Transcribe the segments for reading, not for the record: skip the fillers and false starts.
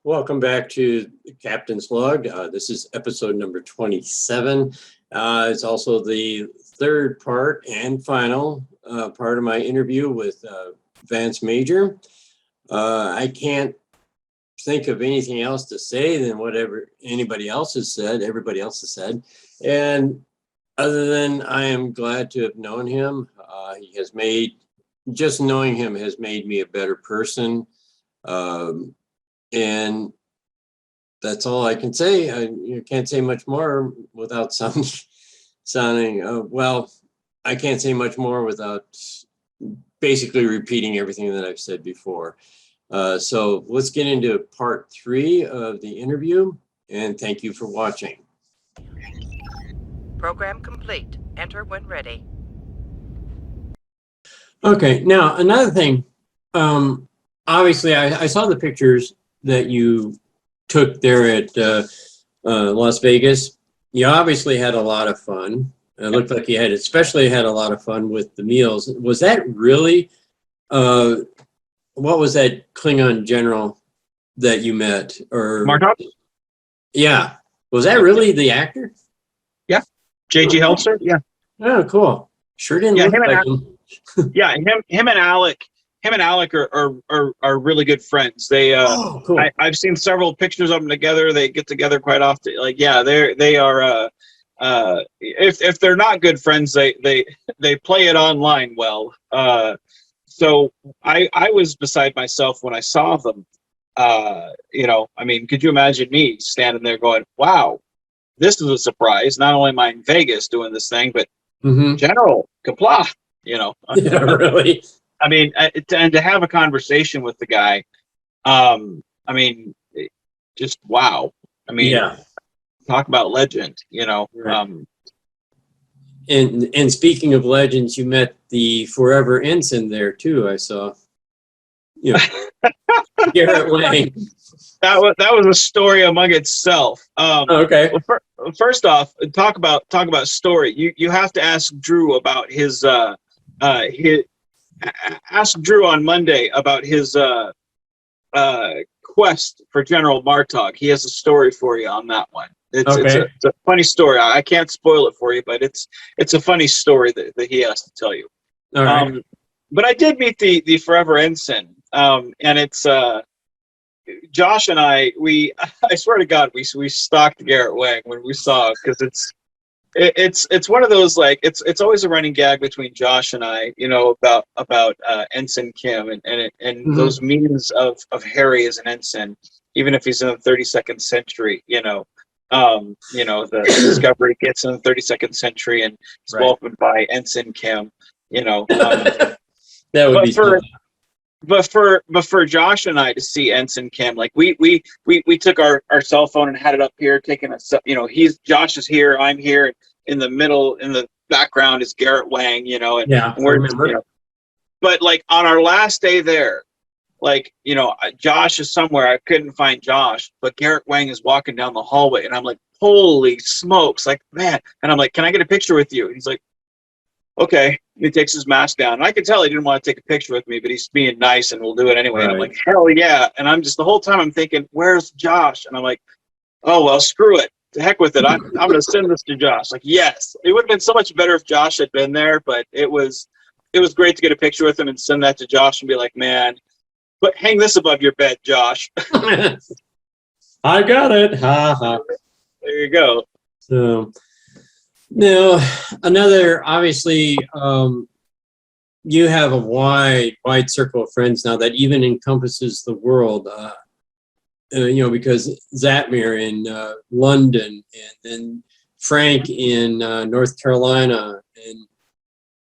Welcome back to Captain's Log. This is episode number 27. It's also the third part and final part of my interview with Vance Major. I can't think of anything else to say than whatever everybody else has said. And other than I am glad to have known him. Just knowing him has made me a better person. And that's all I can say. You can't say much more without sounding, well, I can't say much more without basically repeating everything that I've said before. So let's get into part 3 of the interview, and thank you for watching. Program complete. Enter when ready. Okay, now another thing. Obviously, I saw the pictures that you took there at Las Vegas. You obviously had a lot of fun. It looked like you especially had a lot of fun with the meals. Was that really, what was that Klingon general that you met? Or Martov? Yeah. Was that really the actor? Yeah. J.G. Helser? Yeah. Oh, cool. Sure didn't look like him. Yeah, him and Alec are really good friends. They cool. I've seen several pictures of them together. They get together quite often. Like, yeah, they are if they're not good friends, they play it online well. So I was beside myself when I saw them. I mean, could you imagine me standing there going, wow, this is a surprise. Not only am I in Vegas doing this thing, but General Kapla, Yeah, really. I mean, and to have a conversation with the guy, I mean, just wow. I mean, yeah. Talk about legend, Right. And speaking of legends, you met the forever ensign there too. I saw. Garrett Wang. That was a story among itself. Okay. Well, first off, talk about story. You have to ask Drew about his ask Drew on Monday about his quest for General Martov. He has a story for you on that one. It's a funny story. I can't spoil it for you, but it's a funny story that he has to tell you. All right. But I did meet the Forever Ensign, and it's Josh and I swear to God, we stalked Garrett Wang when we saw it, because it's one of those, like, it's always a running gag between Josh and I, about Ensign Kim and those memes of Harry as an ensign, even if he's in the 32nd century, the Discovery gets in the 32nd century and is welcomed by Ensign Kim, That would be fun. But for Josh and I to see Ensign Kim, like we took our cell phone and had it up here, taking a, Josh is here, I'm here, in the middle, in the background is Garrett Wang, and we're, remember. But like on our last day there, like, Josh is somewhere, I couldn't find Josh, but Garrett Wang is walking down the hallway, and I'm like, holy smokes, like, man, and I'm like, can I get a picture with you? And he's like, okay. He takes his mask down. And I could tell he didn't want to take a picture with me, but he's being nice and we'll do it anyway. Right. And I'm like, hell yeah. And I'm just, the whole time I'm thinking, where's Josh? And I'm like, oh, well, screw it. To heck with it. I'm going to send this to Josh. Like, yes. It would have been so much better if Josh had been there, but it was great to get a picture with him and send that to Josh and be like, man, but hang this above your bed, Josh. I got it. Ha ha. There you go. So, now, another, obviously, you have a wide circle of friends now that even encompasses the world, because Zatmir in London, and then Frank in North Carolina. And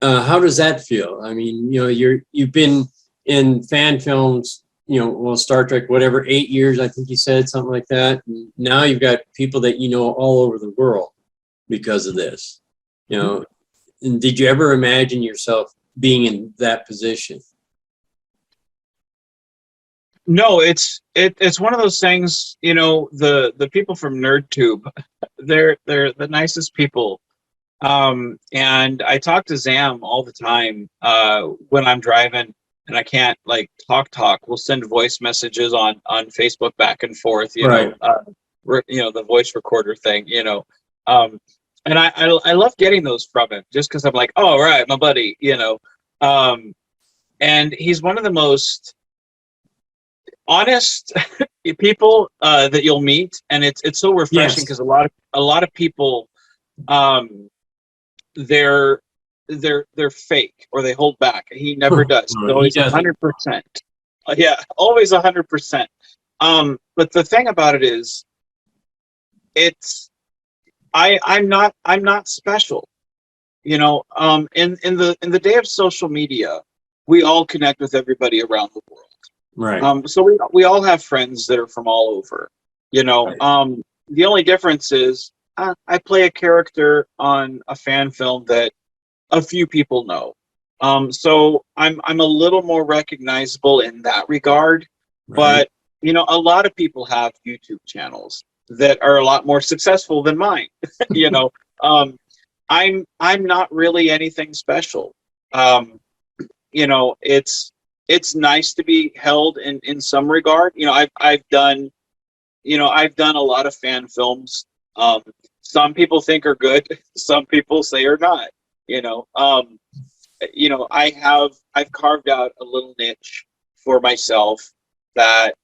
how does that feel? I mean, you've been in fan films, Star Trek, whatever, 8 years, I think you said, something like that. And now you've got people that you know all over the world because of this, and did you ever imagine yourself being in that position? No, it's one of those things, the people from NerdTube, they're the nicest people. And I talk to Zam all the time when I'm driving, and I can't like talk. We'll send voice messages on Facebook back and forth, Right. the voice recorder thing, um, and I love getting those from him just because I'm like, oh, all right, my buddy, and he's one of the most honest people that you'll meet, and it's so refreshing Yes. because a lot of people, um, they're they're fake or they hold back. He never does. He's No, he always doesn't. 100%. Yeah, always 100%. But the thing about it is, it's I'm not special. In the day of social media, we all connect with everybody around the world. Right. So we all have friends that are from all over. Right. The only difference is I play a character on a fan film that a few people know. So I'm a little more recognizable in that regard. Right. But a lot of people have YouTube channels that are a lot more successful than mine. you know, um, I'm not really anything special. It's nice to be held in some regard. I've done a lot of fan films. Some people think are good, some people say are not. You know, um, I've carved out a little niche for myself that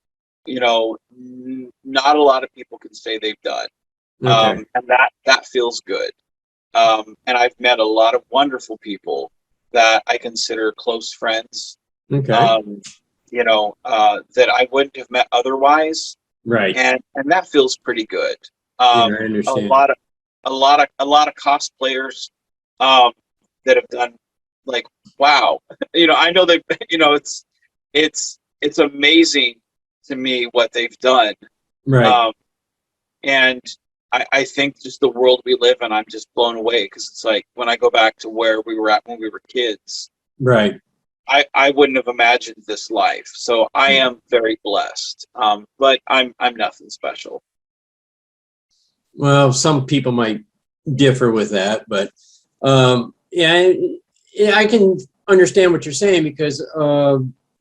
not a lot of people can say they've done, Okay. and that feels good. And I've met a lot of wonderful people that I consider close friends. Okay. That I wouldn't have met otherwise, Right. and that feels pretty good. Yeah, I A understand. lot of a lot of cosplayers um, that have done like wow. I know they. It's amazing to me what they've done, Right. um, and I think just the world we live in, I'm just blown away because it's like when I go back to where we were at when we were kids, Right. I wouldn't have imagined this life. So I am very blessed, but I'm nothing special. Well, some people might differ with that, but yeah, I can understand what you're saying because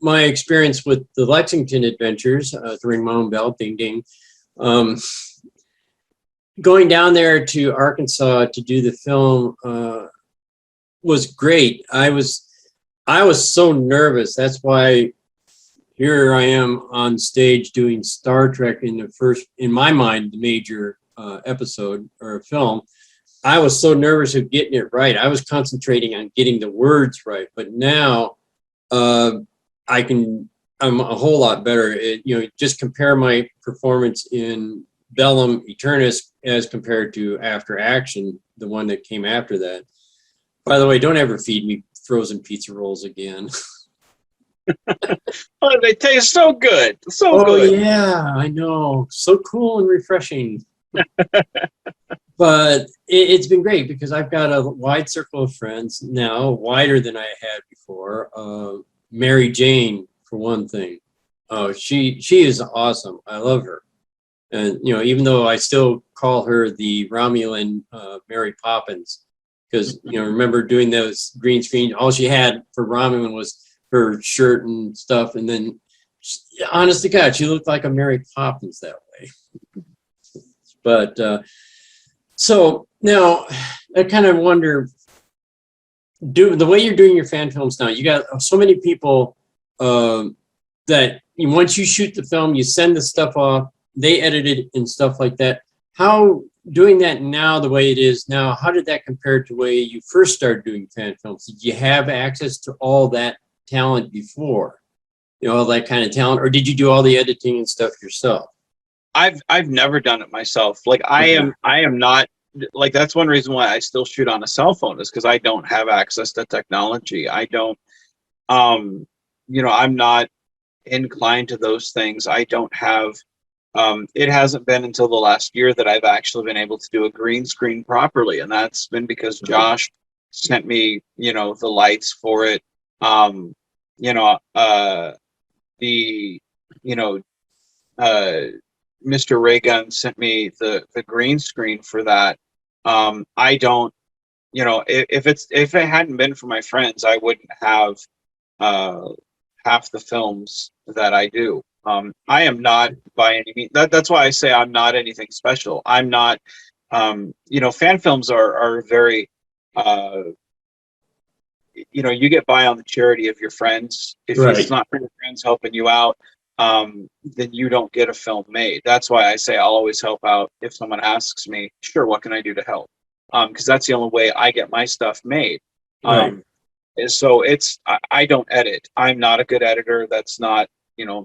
my experience with the Lexington Adventures, to ring my own bell, ding ding, um, going down there to Arkansas to do the film was great. I was so nervous. That's why here I am on stage doing Star Trek in the first, in my mind, the major episode or film. I was so nervous of getting it right. I was concentrating on getting the words right. But now uh, I'm a whole lot better. Just compare my performance in Bellum Eternus as compared to After Action, the one that came after that. By the way, don't ever feed me frozen pizza rolls again. Oh, they taste so good, so Oh good. yeah, I know. So cool and refreshing. But it's been great because I've got a wide circle of friends now, wider than I had before. Mary Jane, for one thing. Oh, she is awesome. I love her. And even though I still call her the Romulan Mary Poppins, because remember doing those green screen, all she had for Romulan was her shirt and stuff, and then honest to God, she looked like a Mary Poppins that way. But so now I kind of wonder, the way you're doing your fan films now, you got so many people that once you shoot the film, you send the stuff off, they edit it and stuff like that. How doing that now, the way it is now, how did that compare to the way you first started doing fan films? Did you have access to all that talent before, all that kind of talent, or did you do all the editing and stuff yourself? I've never done it myself. Like Okay. I am not like that's one reason why I still shoot on a cell phone is because I don't have access to technology. I don't I'm not inclined to those things. I don't have it hasn't been until the last year that I've actually been able to do a green screen properly, and that's been because Josh sent me, the lights for it. Um, you know, the you know Mr. Raygun sent me the green screen for that. I don't, if it hadn't been for my friends, I wouldn't uh, half the films that I do. I am not by any means. That's why I say I'm not anything special. I'm not. Fan films are very. You get by on the charity of your friends. If it's Right. not for your friends helping you out, then you don't get a film made. That's why I say I'll always help out if someone asks me, sure, what can I do to help? Because that's the only way I get my stuff made. Right. So I don't edit. I'm not a good editor. That's not,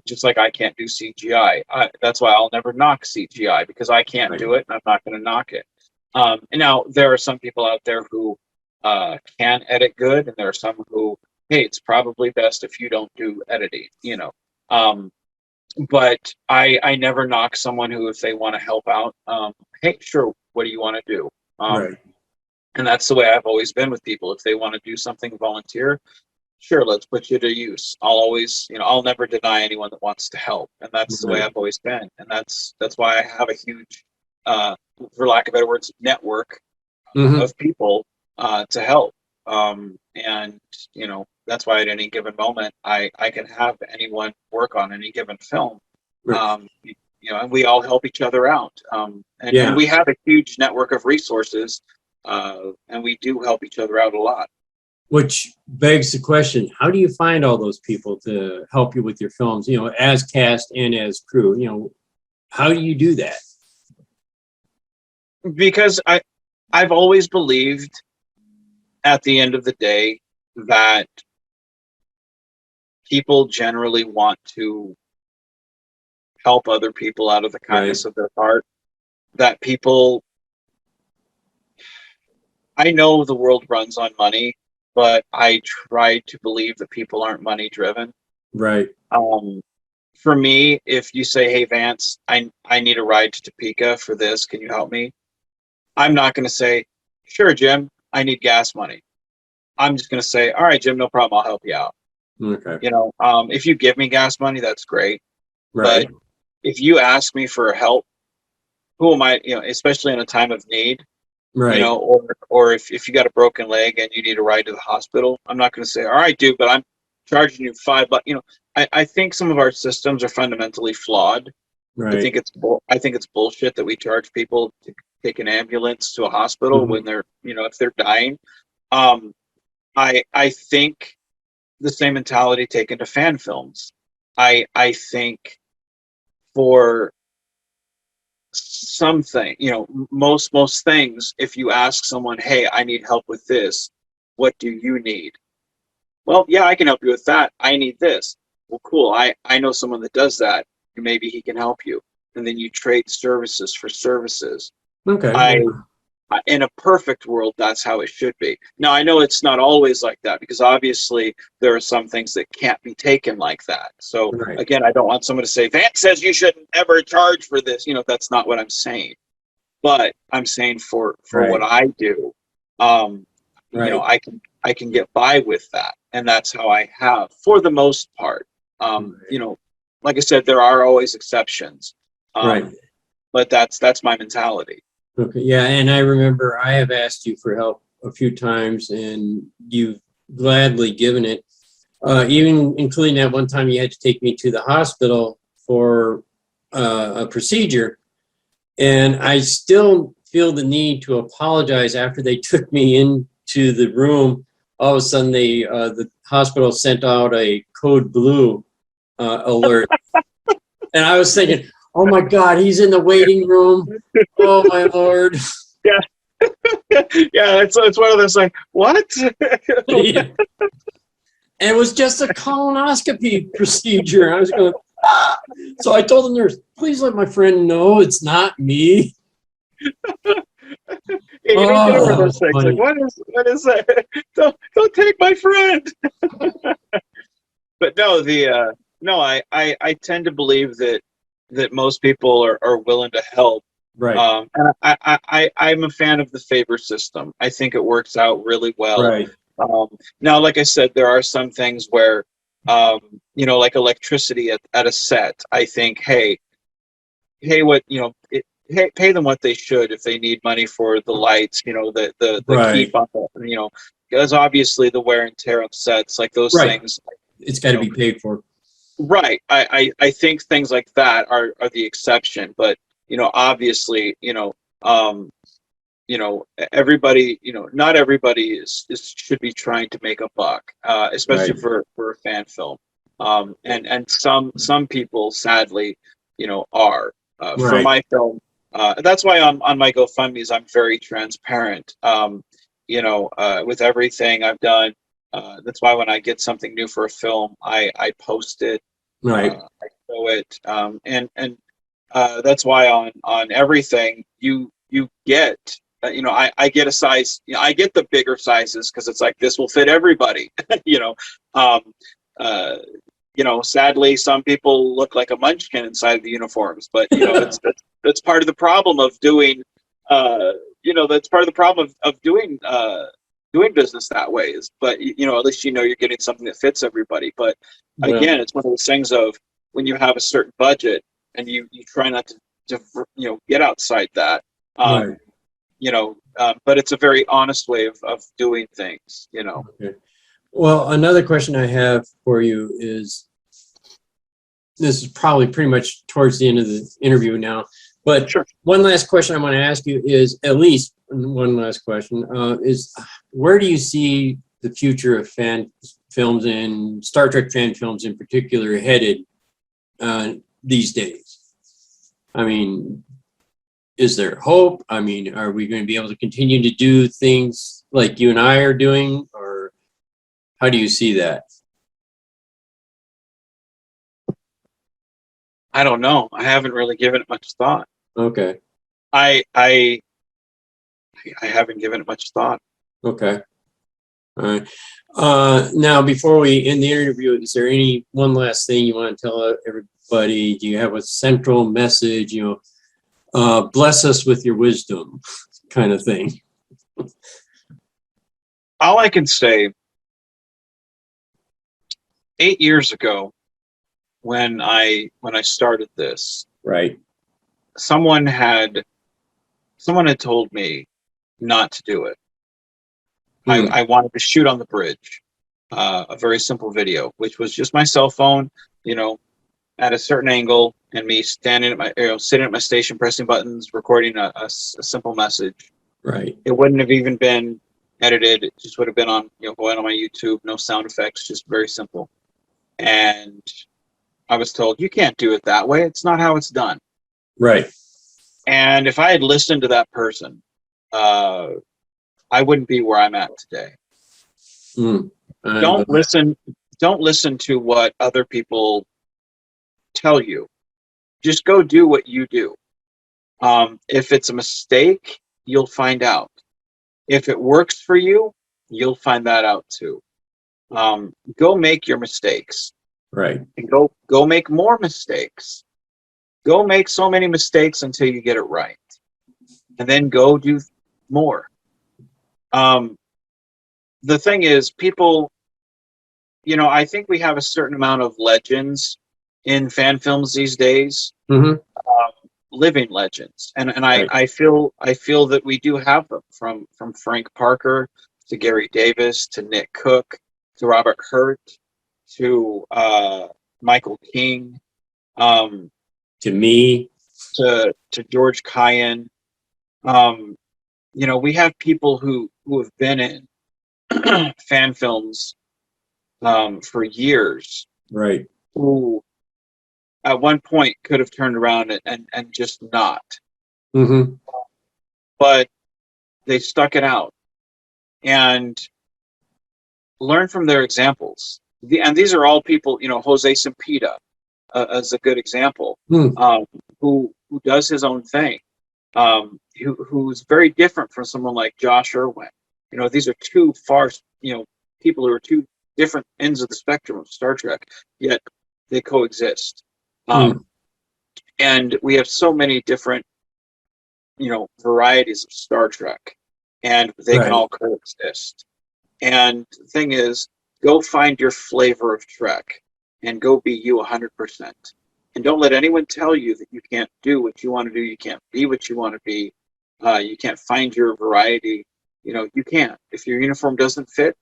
just like I can't do CGI. That's why I'll never knock CGI, because I can't Right. do it and I'm not going to knock it. And now there are some people out there who can edit good, and there are some who, hey, it's probably best if you don't do editing. But I never knock someone who, if they want to help out, hey, sure, what do you want to do? Right. And that's the way I've always been with people. If they want to do something volunteer, sure, let's put you to use. I'll always, I'll never deny anyone that wants to help, and that's the way Right. I've always been. And that's why I have a huge, for lack of better words, network Mhm. of people to help. And that's why at any given moment, I can have anyone work on any given film. Right. And we all help each other out. And Yeah. we have a huge network of resources, and we do help each other out a lot. Which begs the question, how do you find all those people to help you with your films, as cast and as crew? How do you do that? Because I've always believed at the end of the day that people generally want to help other people out of the kindness of their heart. That people, I know the world runs on money, but I try to believe that people aren't money driven. Right. For me, if you say, hey, Vance, I need a ride to Topeka for this, can you help me? I'm not going to say, sure, Jim, I need gas money. I'm just going to say, all right, Jim, no problem, I'll help you out. Okay. If you give me gas money, that's great. Right. But if you ask me for help, who am I, especially in a time of need, Right. or if you got a broken leg and you need a ride to the hospital, I'm not going to say, all right, dude, but I'm charging you $5. I think some of our systems are fundamentally flawed. Right. I think it's bullshit that we charge people to take an ambulance to a hospital Mhm. when they're, if they're dying. I think the same mentality taken to fan films. I think for something, most things, if you ask someone, hey, I need help with this, what do you need? Well, yeah, I can help you with that. I need this. Well, cool. I know someone that does that, and maybe he can help you. And then you trade services for services. Okay. In a perfect world, that's how it should be. Now, I know it's not always like that, because obviously there are some things that can't be taken like that. So Right. again, I don't want someone to say, Vance says you shouldn't ever charge for this. That's not what I'm saying. But I'm saying for Right. what I do, Right. I can get by with that. And that's how I have for the most part. Right. Like I said, there are always exceptions. Right. But that's my mentality. Okay. Yeah. And I remember I have asked you for help a few times, and you've gladly given it. Even including that one time you had to take me to the hospital for a procedure. And I still feel the need to apologize after they took me into the room. All of a sudden, the hospital sent out a code blue alert. And I was thinking, oh my God, he's in the waiting room. Oh my Lord. Yeah. Yeah, it's one of those like, what? Yeah. And it was just a colonoscopy procedure. I was going, ah. So I told the nurse, please let my friend know it's not me. Yeah, you don't get over those things. Funny. Like, what is that? Don't take my friend. But no, I tend to believe that most people are willing to help. Right. And I'm a fan of the favor system. I think it works out really well. Right. Now, like I said, there are some things where, like electricity at a set. I think, hey, what pay them what they should if they need money for the lights. The Right. keep on because obviously the wear and tear of sets, like those Right. things. it's got to be paid for. Right. I think things like that are the exception, but obviously, everybody, not everybody is should be trying to make a buck, especially Right. for a fan film. And some people sadly, are, for Right. my film. That's why on my GoFundMe's, I'm very transparent, with everything I've done. That's why when I get something new for a film, I post it, Right. I show it, and that's why on everything you get, I get a size, I get the bigger sizes because it's like this will fit everybody. Um, uh, sadly, some people look like a munchkin inside the uniforms, but that's part of the problem of doing, that's part of the problem of doing business that way is, but at least you're getting something that fits everybody. But Well, again, it's one of those things of when you have a certain budget and you try not to get outside that. right. But it's a very honest way of doing things. Okay. Well, another question I have for you is, this is probably pretty much towards the end of the interview now, but Sure. one last question I want to ask you is, at least one last question, is where do you see the future of fan films and Star Trek fan films in particular headed these days? I mean, is there hope? I mean, are we going to be able to continue to do things like you and I are doing, or how do you see that? I don't know. I haven't really given it much thought. Okay. I haven't given it much thought. Okay. All right. Now, before we end the interview, is there any one last thing you want to tell everybody? Do you have a central message? Bless us with your wisdom, kind of thing. All I can say, 8 years ago, when I started this, Right. someone had told me not to do it. I wanted to shoot on the bridge, a very simple video, which was just my cell phone, at a certain angle, and me standing at my, sitting at my station, pressing buttons, recording a simple message. Right. It wouldn't have even been edited. It just would have been on, going on my YouTube, no sound effects, just very simple. And I was told, you can't do it that way. It's not how it's done. Right. And if I had listened to that person, I wouldn't be where I'm at today. Don't listen to what other people tell you. Just go do what you do. If it's a mistake, you'll find out. If it works for you, you'll find that out too. Go make your mistakes. Right. And go make more mistakes. Go make so many mistakes until you get it right. And then go do more. The thing is, people, I think we have a certain amount of legends in fan films these days, living legends, and Right. I feel that we do have them, from Frank Parker to Gary Davis to Nick Cook to Robert Hurt to Michael King, To me. to George Cayenne. We have people who have been in fan films for years, Right. who at one point could have turned around and just not. But they stuck it out and learn from their examples. And these are all people, Jose Sempita as a good example, who does his own thing, who's very different from someone like Josh Irwin. These are two people who are two different ends of the spectrum of Star Trek, yet they coexist. And we have so many different, varieties of Star Trek, and they Right. can all coexist. And the thing is, go find your flavor of Trek and go be you 100%. And don't let anyone tell you that you can't do what you want to do. You can't be what you want to be. You can't find your variety. You can't. If your uniform doesn't fit,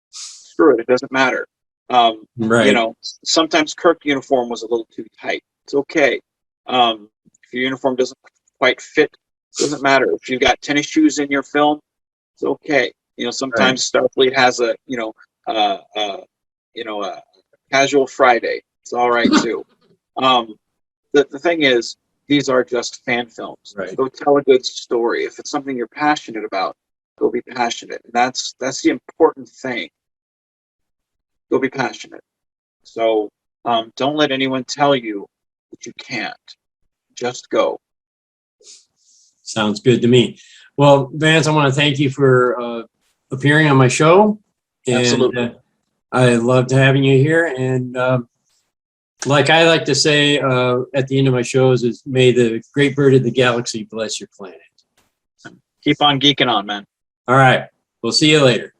screw it. It doesn't matter. Right. Sometimes Kirk uniform was a little too tight. It's okay. If your uniform doesn't quite fit, doesn't matter. If you've got tennis shoes in your film, it's okay. Sometimes Starfleet has a casual Friday. It's all right too. The thing is, these are just fan films. Right. Go tell a good story. If it's something you're passionate about, go be passionate. And that's the important thing. Go be passionate. So don't let anyone tell you that you can't. Just go. Sounds good to me. Well, Vance, I want to thank you for appearing on my show. And Absolutely. I loved having you here. And like I like to say at the end of my shows is, may the great bird of the galaxy bless your planet. Keep on geeking on, man. All right. We'll see you later.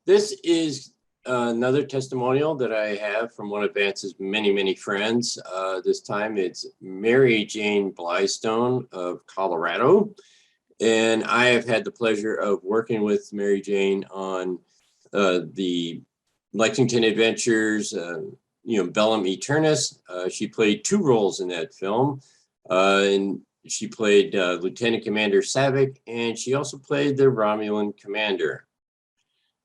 This is another testimonial that I have from one of Vance's many, many friends. This time it's Mary Jane Blystone of Colorado. And I have had the pleasure of working with Mary Jane on the Lexington Adventures, Bellum Eternus. She played 2 roles in that film. And she played Lieutenant Commander Savick, and she also played the Romulan commander.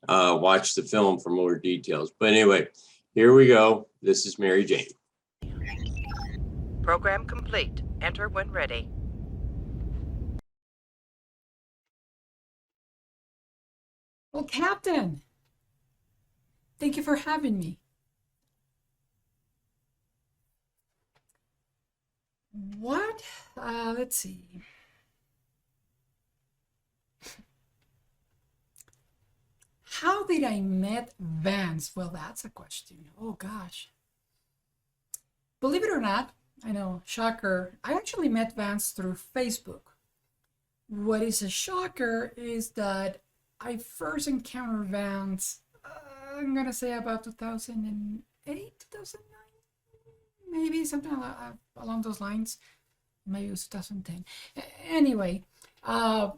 Watch the film for more details. But anyway, here we go. This is Mary Jane. Program complete. Enter when ready. Well, Captain, thank you for having me. What? Let's see. How did I met Vance? Well, that's a question. Oh gosh. Believe it or not, I know, shocker, I actually met Vance through Facebook. What is a shocker is that I first encountered Vance, I'm gonna say about 2008, 2009, maybe something along those lines. Maybe it was 2010. Anyway, I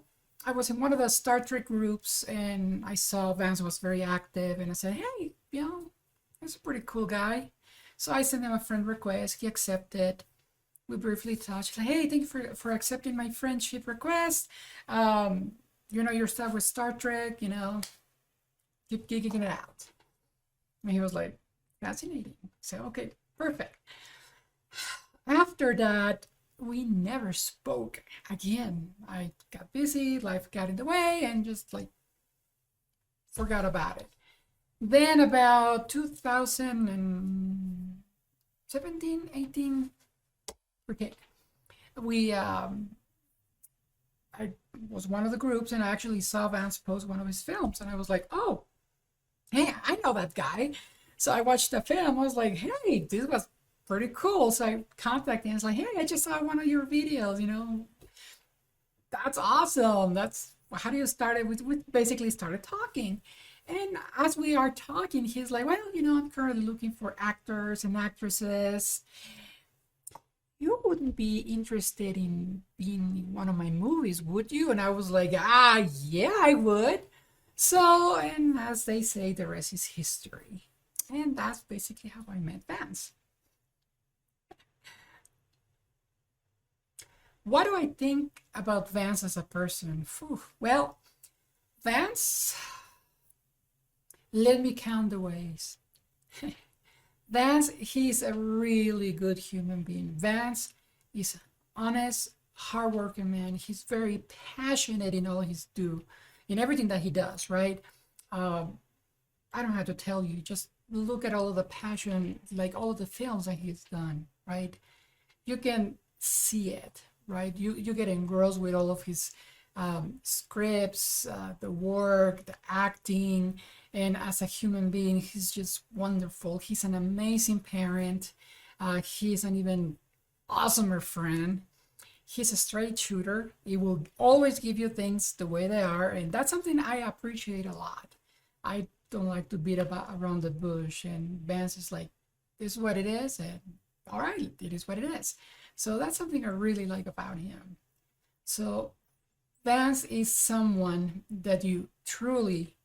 was in one of the Star Trek groups and I saw Vance was very active and I said, hey, he's a pretty cool guy. So I sent him a friend request. He accepted. We briefly touched. Like, hey, thank you for accepting my friendship request. Your stuff with Star Trek, keep gigging it out. And he was like, fascinating. So, okay, perfect. After that, we never spoke again. I got busy, life got in the way, and just like forgot about it. Then about 2017, 18, okay, I was one of the groups and I actually saw Vance post one of his films and I was like, oh, hey, I know that guy. So I watched the film. I was like, hey, this was pretty cool. So I contacted him. I was like, hey, I just saw one of your videos, that's awesome. That's how do you start it? We basically started talking. And as we are talking, he's like, well, I'm currently looking for actors and actresses. You wouldn't be interested in being in one of my movies, would you? And I was like, yeah, I would. So, and as they say, the rest is history. And that's basically how I met Vance. What do I think about Vance as a person? Well, Vance, let me count the ways. Vance, he's a really good human being. Vance is an honest, hardworking man. He's very passionate in all in everything that he does, right? I don't have to tell you, just look at all of the passion, like all of the films that he's done, right? You can see it, right? You get engrossed with all of his scripts, the work, the acting, and as a human being, he's just wonderful. He's an amazing parent. He's an even awesomer friend. He's a straight shooter. He will always give you things the way they are, and that's something I appreciate a lot. I don't like to beat around the bush, and Vance is like, this is what it is, and all right, it is what it is. So that's something I really like about him. So Vance is someone that you truly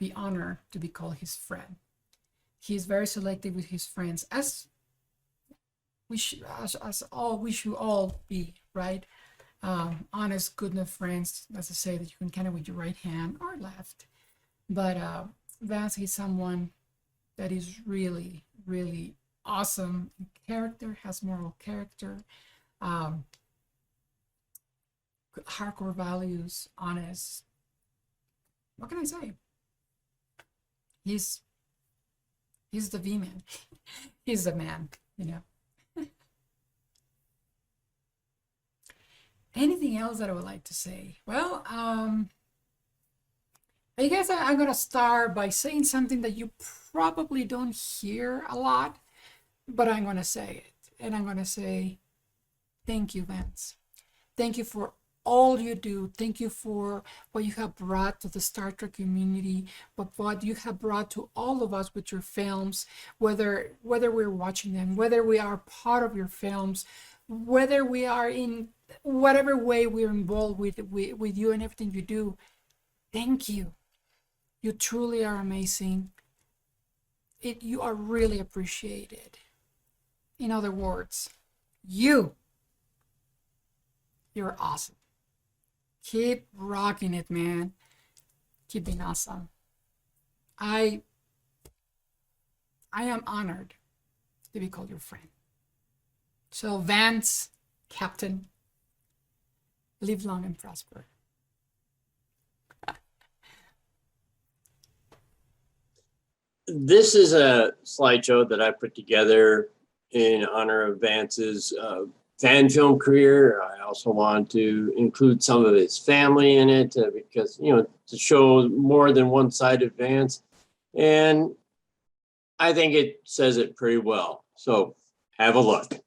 be honored to be called his friend. He is very selective with his friends, as we should, as we should all be, right? Honest, good enough friends, as I say, that you can kind of with your right hand or left. But Vance is someone that is really, really awesome in character, has moral character, hardcore values, honest. What can I say? He's the V-man. He's the man, you know. Anything else that I would like to say? Well, I guess I'm gonna start by saying something that you probably don't hear a lot, but I'm gonna say it. And I'm gonna say, thank you, Vance. Thank you for all you do. Thank you for what you have brought to the Star Trek community, but what you have brought to all of us with your films, whether we're watching them, whether we are part of your films, whether we are in whatever way we're involved with you and everything you do. Thank you. You truly are amazing. You are really appreciated. In other words, you're awesome. Keep rocking it, man. Keep being awesome. I am honored to be called your friend. So Vance, Captain, live long and prosper. This is a slideshow that I put together in honor of Vance's fan film career. I also want to include some of his family in it because, to show more than one side of Vance. And I think it says it pretty well. So have a look.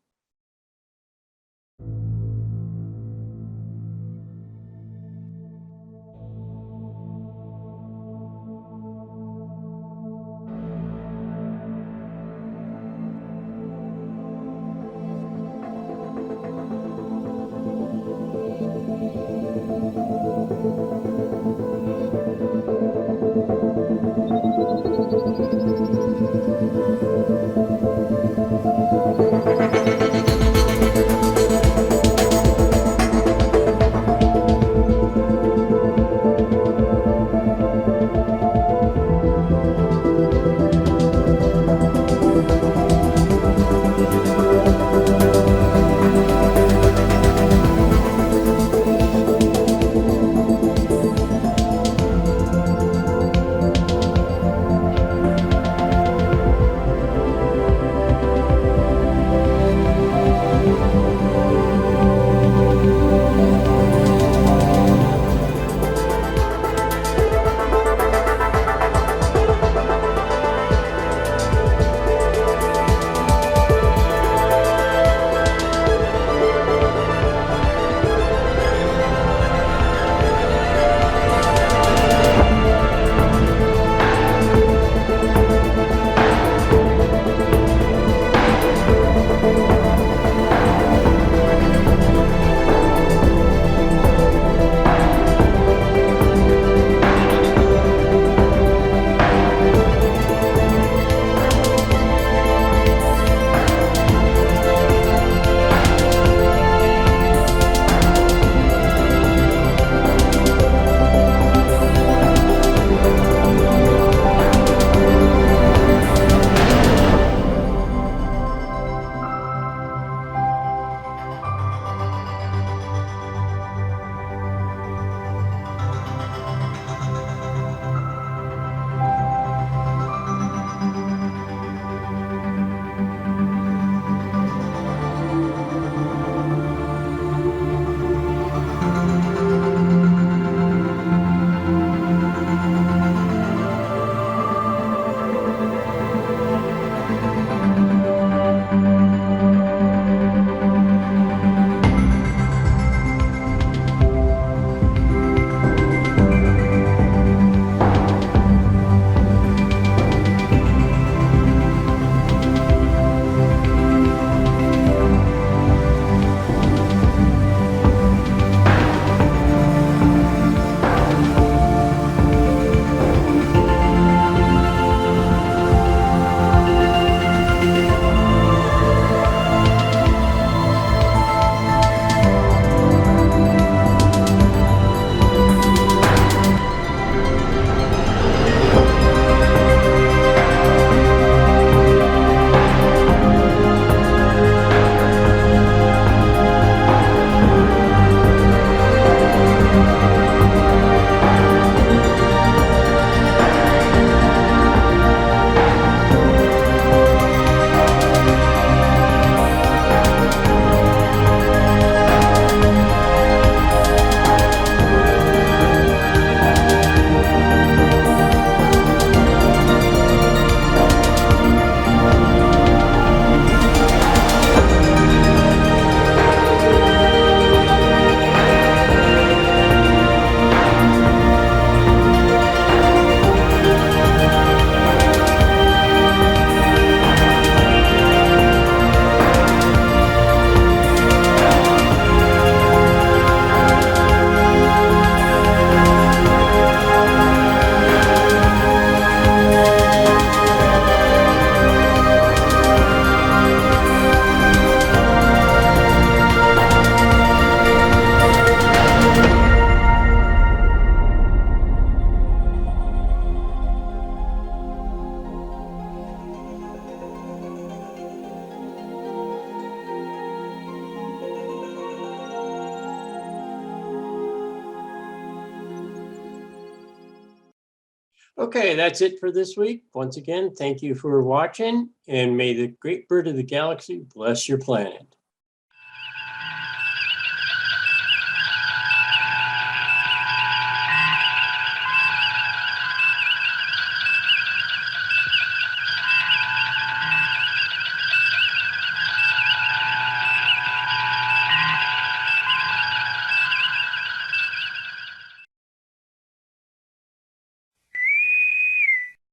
Okay, that's it for this week. Once again, thank you for watching, and may the great bird of the galaxy bless your planet.